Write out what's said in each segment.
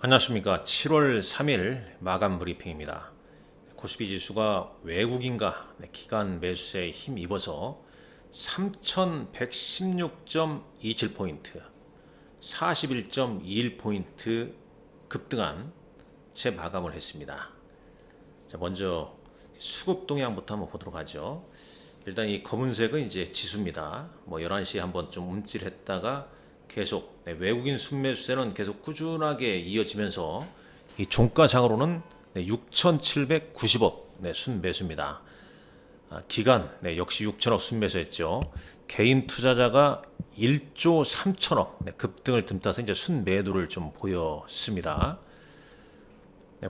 안녕하십니까. 7월 3일 마감 브리핑입니다. 코스피 지수가 외국인과 기관 매수세에 힘입어서 3116.27포인트, 41.21포인트 급등한 채 마감을 했습니다. 자, 먼저 수급 동향부터 한번 보도록 하죠. 일단 이 검은색은 이제 지수입니다. 11시에 한번 좀 움찔했다가 계속 외국인 순매수세는 계속 꾸준하게 이어지면서 이 종가상으로는 6,790억 순매수입니다. 기간 역시 6천억 순매수했죠. 개인 투자자가 1조 3천억 급등을 듬따서 이제 순매도를 좀 보였습니다.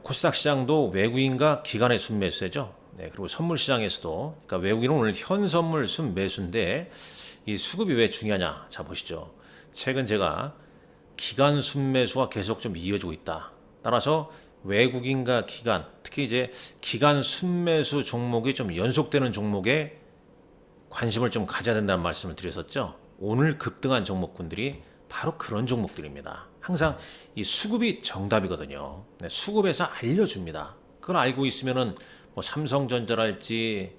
코스닥 시장도 외국인과 기관의 순매수세죠. 그리고 선물 시장에서도, 그러니까 외국인은 오늘 현선물 순매수인데 이 수급이 왜 중요하냐? 자, 보시죠. 최근 제가 기관 순매수가 계속 좀 이어지고 있다. 따라서 외국인과 기관, 특히 이제 기관 순매수 종목이 좀 연속되는 종목에 관심을 좀 가져야 된다는 말씀을 드렸었죠. 오늘 급등한 종목군들이 바로 그런 종목들입니다. 항상 이 수급이 정답이거든요. 수급에서 알려줍니다. 그걸 알고 있으면은 뭐 삼성전자랄지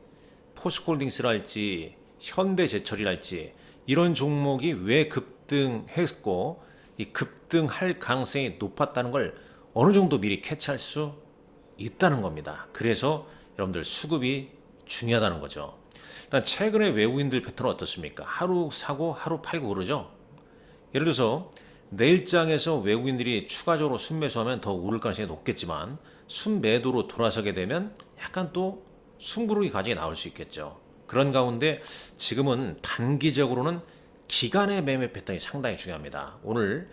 포스코홀딩스랄지 현대제철이랄지 이런 종목이 왜 급등했고 이 급등할 가능성이 높았다는 걸 어느 정도 미리 캐치할 수 있다는 겁니다. 그래서 여러분들 수급이 중요하다는 거죠. 일단 최근에 외국인들 패턴은 어떻습니까? 하루 사고 하루 팔고 그러죠. 예를 들어서 내일장에서 외국인들이 추가적으로 순매수하면 더 오를 가능성이 높겠지만 순매도로 돌아서게 되면 약간 또 숨구르기 과정이 나올 수 있겠죠. 그런 가운데 지금은 단기적으로는 기간의 매매 패턴이 상당히 중요합니다. 오늘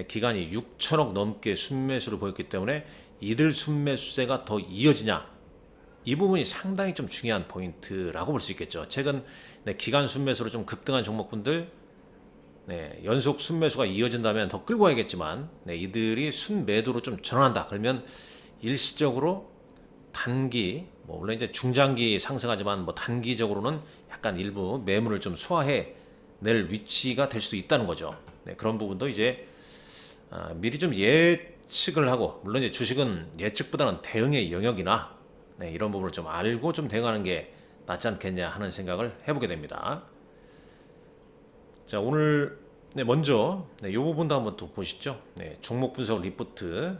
기간이 6천억 넘게 순매수를 보였기 때문에 이들 순매수세가 더 이어지냐, 이 부분이 상당히 좀 중요한 포인트라고 볼 수 있겠죠. 최근 기간 순매수로 좀 급등한 종목군들 연속 순매수가 이어진다면 더 끌고 가야겠지만 이들이 순매도로 좀 전환한다. 그러면 일시적으로 단기, 물론 이제 중장기 상승하지만 단기적으로는 약간 일부 매물을 좀 소화해 낼 위치가 될 수도 있다는 거죠. 그런 부분도 이제 미리 좀 예측을 하고, 물론 이제 주식은 예측보다는 대응의 영역이나 이런 부분을 좀 알고 좀 대응하는 게 낫지 않겠냐 하는 생각을 해보게 됩니다. 자, 오늘 먼저 이 부분도 한번 또 보시죠. 종목 분석 리포트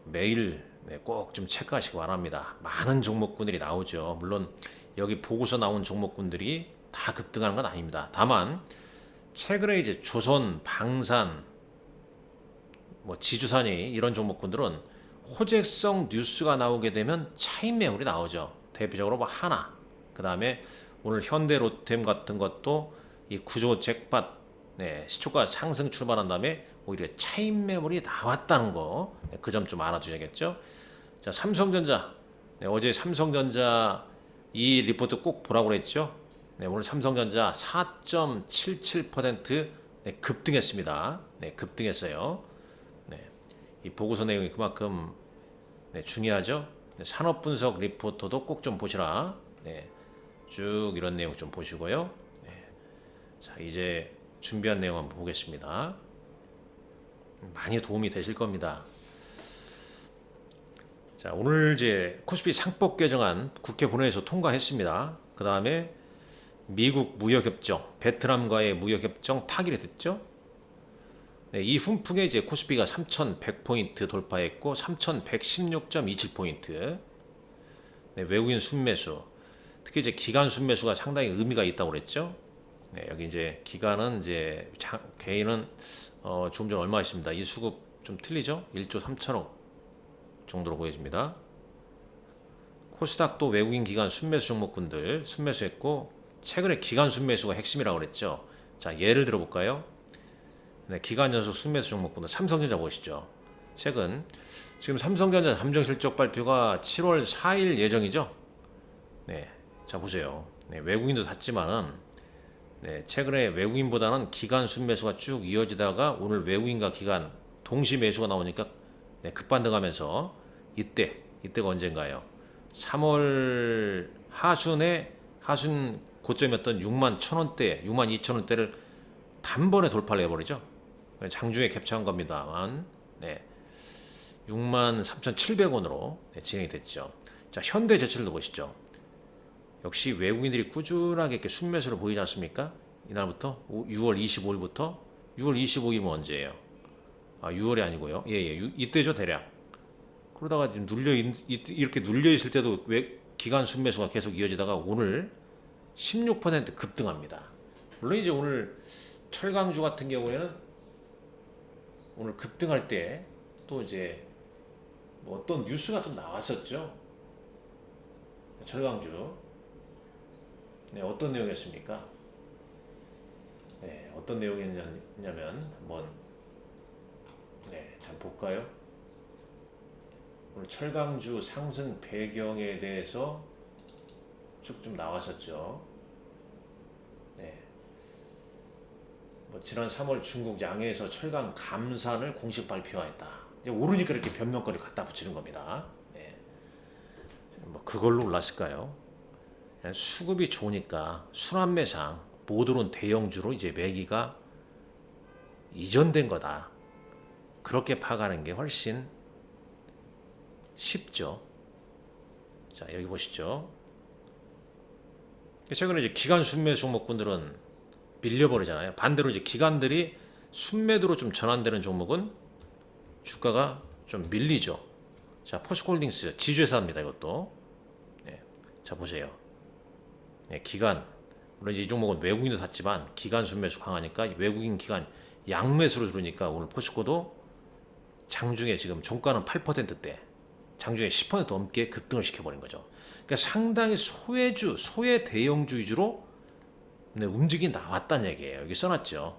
매일 꼭 좀 체크하시기 바랍니다. 많은 종목군들이 나오죠. 물론 여기 보고서 나온 종목군들이 다 급등하는 건 아닙니다. 다만 최근에 이제 조선, 방산, 지주산이 이런 종목군들은 호재성 뉴스가 나오게 되면 차익 매물이 나오죠. 대표적으로 하나, 그 다음에 오늘 현대 로템 같은 것도 이 구조 잭팟 시초가 상승 출발한 다음에 오히려 차익 매물이 나왔다는 거, 그 점 좀 알아두셔야겠죠. 자, 삼성전자, 어제 삼성전자 이 리포트 꼭 보라고 그랬죠. 오늘 삼성전자 4.77% 급등했습니다. 급등했어요. 이 보고서 내용이 그만큼 중요하죠. 산업 분석 리포터도 꼭 좀 보시라. 쭉 이런 내용 좀 보시고요. 자, 이제 준비한 내용 한번 보겠습니다. 많이 도움이 되실 겁니다. 자, 오늘 이제 코스피 상법 개정안 국회 본회의에서 통과했습니다. 그 다음에 미국 무역협정, 베트남과의 무역협정 타결이 됐죠. 이 훈풍에 이제 코스피가 3,100포인트 돌파했고 3,116.27포인트. 외국인 순매수, 특히 이제 기간 순매수가 상당히 의미가 있다고 그랬죠. 여기 이제 기간은 이제 개인은 조금 전 얼마 있습니다. 이 수급 좀 틀리죠? 1조 3천억 정도로 보여집니다. 코스닥도 외국인 기간 순매수 종목군들 순매수했고 최근에 기간 순매수가 핵심이라고 그랬죠. 자, 예를 들어 볼까요? 기간 연속 순매수 종목군들 삼성전자 보시죠. 지금 삼성전자 잠정실적 발표가 7월 4일 예정이죠. 자, 보세요. 외국인도 샀지만은 최근에 외국인보다는 기간 순매수가 쭉 이어지다가 오늘 외국인과 기간 동시 매수가 나오니까 급반등하면서 이때가 언젠가요? 3월 하순 고점이었던 6만 1,000원대, 6만 2천원대를 단번에 돌파를 해버리죠. 장중에 캡처한 겁니다만 네. 63,700원으로 진행이 됐죠. 자, 현대제철도 보시죠. 역시 외국인들이 꾸준하게 이렇게 순매수를 보이지 않습니까? 이날부터 6월 25일부터 6월 25일은 언제예요? 아, 6월이 아니고요. 예, 예, 이때죠 대략. 그러다가 지금 이렇게 눌려 있을 때도 왜 기간 순매수가 계속 이어지다가 오늘 16% 급등합니다. 물론 이제 오늘 철강주 같은 경우에는 오늘 급등할 때 또 이제 뭐 어떤 뉴스가 좀 나왔었죠. 철강주. 네, 어떤 내용이었습니까? 네, 어떤 내용이었냐면 한번 네, 잠 볼까요? 오늘 철강주 상승 배경에 대해서 쭉 좀 나왔었죠. 네. 뭐 지난 3월 중국 양해에서 철강 감산을 공식 발표하였다. 오르니까 이렇게 변명거리 갖다 붙이는 겁니다. 네. 뭐 그걸로 올랐을까요? 수급이 좋으니까 순환매상 못 오른 대형주로 이제 매기가 이전된 거다. 그렇게 파가는 게 훨씬 쉽죠. 자, 여기 보시죠. 최근에 이제 기간 순매 종목군들은 밀려버리잖아요. 반대로 이제 기관들이 순매도로 좀 전환되는 종목은 주가가 좀 밀리죠. 자, 포스코홀딩스 지주회사입니다. 이것도. 네. 자, 보세요. 네, 기관. 물론 이제 이 종목은 외국인도 샀지만 기간 순매수 강하니까 외국인 기관 양매수로 들으니까 오늘 포스코도 장중에 지금 종가는 8%대 장중에 10% 넘게 급등을 시켜버린 거죠. 그러니까 상당히 소외주, 소외 대형주 위주로 네, 움직이 나왔다는 얘기예요. 여기 써놨죠.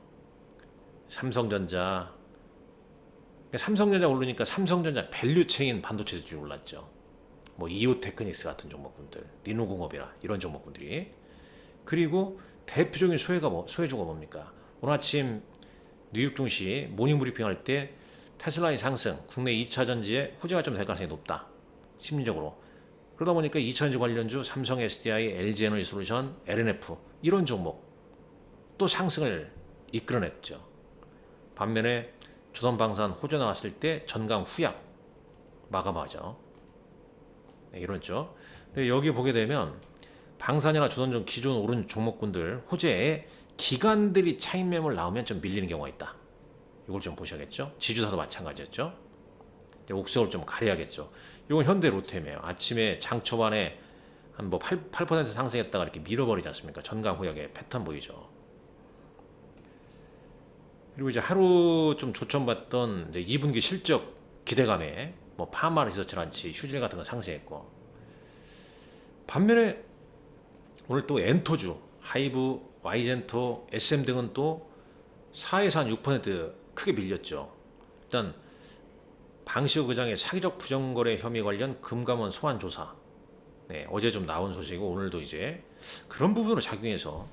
삼성전자. 그러니까 삼성전자 오르니까 삼성전자 밸류체인 반도체들이 올랐죠. 뭐 이오테크닉스 같은 종목군들, 니노공업이나 이런 종목군들이. 그리고 대표적인 소외주가 뭡니까? 오늘 아침 뉴욕 증시 모닝 브리핑 할 때 테슬라의 상승, 국내 2차 전지에 호재가 좀 될 가능성이 높다. 심리적으로. 그러다 보니까 2차전지 관련주 삼성 SDI, LG에너지 솔루션, LNF 이런 종목 또 상승을 이끌어냈죠. 반면에 조선방산 호재 나왔을 때 전강 후약 마감하죠. 네, 이렇죠. 근데 여기 보게 되면 방산이나 조선중 기존 오른 종목군들 호재에 기관들이 차익 매물 나오면 좀 밀리는 경우가 있다. 이걸 좀 보셔야겠죠. 지주사도 마찬가지였죠. 옥석을 좀 가려야겠죠. 이건 현대 로템이에요. 아침에 장 초반에 한 뭐 8% 상승했다가 이렇게 밀어버리지 않습니까? 전강 후약의 패턴 보이죠. 그리고 이제 하루 좀 조천받던 이제 2분기 실적 기대감에 뭐 파마 리서치란치 휴질 같은 거 상승했고, 반면에 오늘 또 엔터주, 하이브, 와이젠터, SM 등은 또 4에서 한 6% 크게 밀렸죠. 일단 방시혁 의장의 사기적 부정거래 혐의 관련 금감원 소환 조사. 네, 어제 좀 나온 소식이고 오늘도 이제 그런 부분으로 작용해서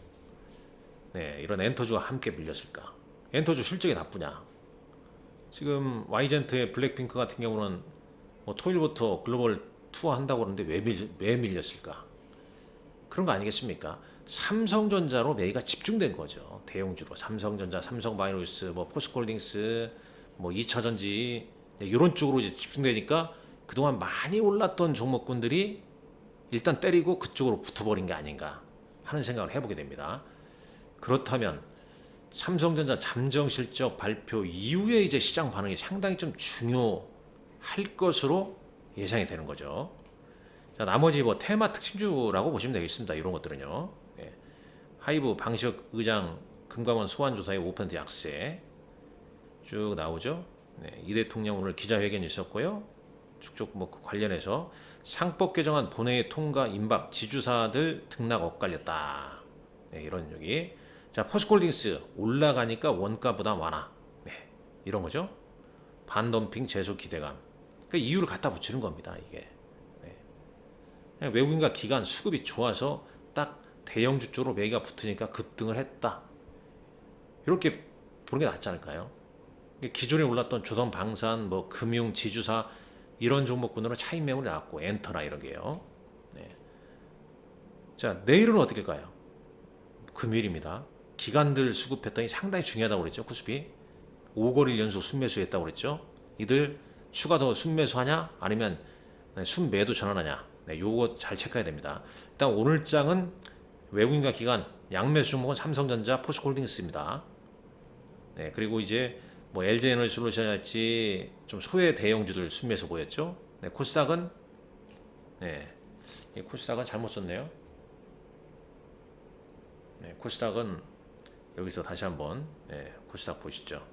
네, 이런 엔터주가 함께 밀렸을까? 엔터주 실적이 나쁘냐? 지금 와이젠트의 블랙핑크 같은 경우는 뭐 토요일부터 글로벌 투어 한다고 그러는데 왜 밀렸을까? 그런 거 아니겠습니까? 삼성전자로 매기가 집중된 거죠. 대형주로 삼성전자, 삼성바이오로스, 뭐 포스코홀딩스, 뭐 2차전지 네, 이런 쪽으로 이제 집중되니까 그동안 많이 올랐던 종목군들이 일단 때리고 그쪽으로 붙어버린 게 아닌가 하는 생각을 해보게 됩니다. 그렇다면 삼성전자 잠정 실적 발표 이후에 이제 시장 반응이 상당히 좀 중요할 것으로 예상이 되는 거죠. 자, 나머지 뭐 테마 특징주라고 보시면 되겠습니다. 이런 것들은요. 네. 하이브 방시혁 의장 금감원 소환 조사에 5% 약세 쭉 나오죠. 네, 이 대통령 오늘 기자회견이 있었고요. 쭉쭉 뭐 관련해서 상법 개정안 본회의 통과 임박 지주사들 등락 엇갈렸다. 네, 이런 여기. 자, 포스코홀딩스 올라가니까 원가 부담 완화. 네, 이런 거죠. 반덤핑 제소 기대감. 그러니까 이유를 갖다 붙이는 겁니다. 이게. 네. 외국인과 기관 수급이 좋아서 딱 대형주 쪽으로 매기가 붙으니까 급등을 했다. 이렇게 보는 게 낫지 않을까요? 기존에 올랐던 조선방산, 뭐 금융, 지주사 이런 종목군으로 차익 매물이 나왔고 엔터나 이런 게요. 네. 자, 내일은 어떻게 가요? 금요일입니다. 기관들 수급 패턴이 상당히 중요하다고 그랬죠. 코스피 5거래일 연속 순매수했다고 그랬죠. 이들 추가 더 순매수하냐 아니면 순매도 전환하냐, 요거 잘 체크해야 됩니다. 일단 오늘 장은 외국인과 기관 양매수 종목은 삼성전자, 포스코홀딩스입니다. 그리고 이제 뭐 LG에너지솔루션이랄지 좀 소외 대형주들 순매수 보였죠. 코스닥은 이 코스닥은 잘못 썼네요. 코스닥은 여기서 다시 한번 코스닥 보시죠.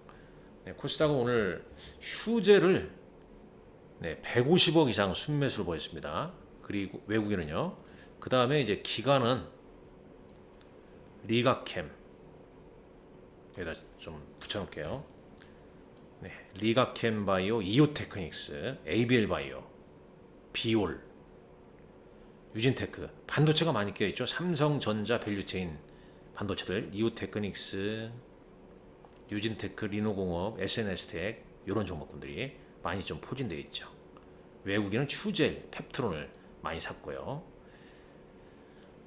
코스닥은 오늘 휴재를 150억 이상 순매수를 보였습니다. 그리고 외국인은요. 그 다음에 이제 기관은 리가캠 여기다 좀 붙여놓을게요. 리가캠 바이오, 이오테크닉스, ABL 바이오, 비올, 유진테크, 반도체가 많이 껴있죠. 삼성전자 밸류체인 반도체들, 이오테크닉스, 유진테크, 리노공업, SNS텍 이런 종목군들이 많이 좀 포진되어 있죠. 외국인은 휴젤, 펩트론을 많이 샀고요.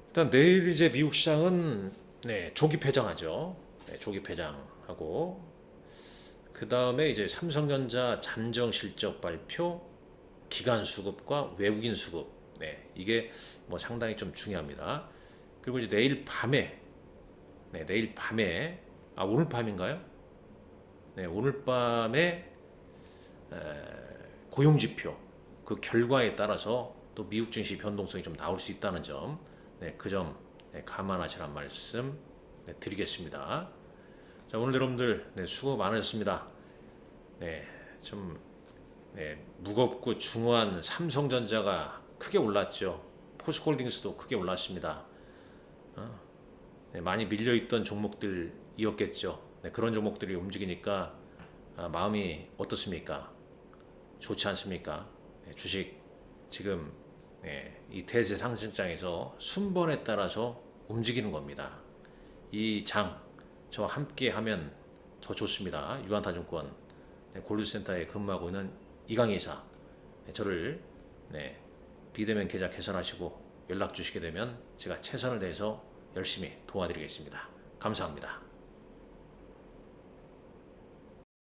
일단 내일 이제 미국 시장은 조기 폐장하죠. 조기 폐장하고 그 다음에 이제 삼성전자 잠정 실적 발표, 기관 수급과 외국인 수급, 이게 뭐 상당히 좀 중요합니다. 그리고 이제 내일 밤에, 오늘 밤인가요? 오늘 밤에 고용지표 그 결과에 따라서 또 미국 증시 변동성이 좀 나올 수 있다는 점, 그 점 감안하시라는 말씀 드리겠습니다. 자, 오늘 여러분들 수고 많으셨습니다. 좀 무겁고 중후한 삼성전자가 크게 올랐죠. 포스코홀딩스도 크게 올랐습니다. 많이 밀려있던 종목들이었겠죠. 그런 종목들이 움직이니까 마음이 어떻습니까? 좋지 않습니까? 주식 지금 이 대세 상승장에서 순번에 따라서 움직이는 겁니다. 이 장 저와 함께 하면 더 좋습니다. 유한타증권 골드센터에 근무하고 있는 이강희 이사, 저를 비대면 계좌 개설하시고 연락 주시게 되면 제가 최선을 다해서 열심히 도와드리겠습니다. 감사합니다.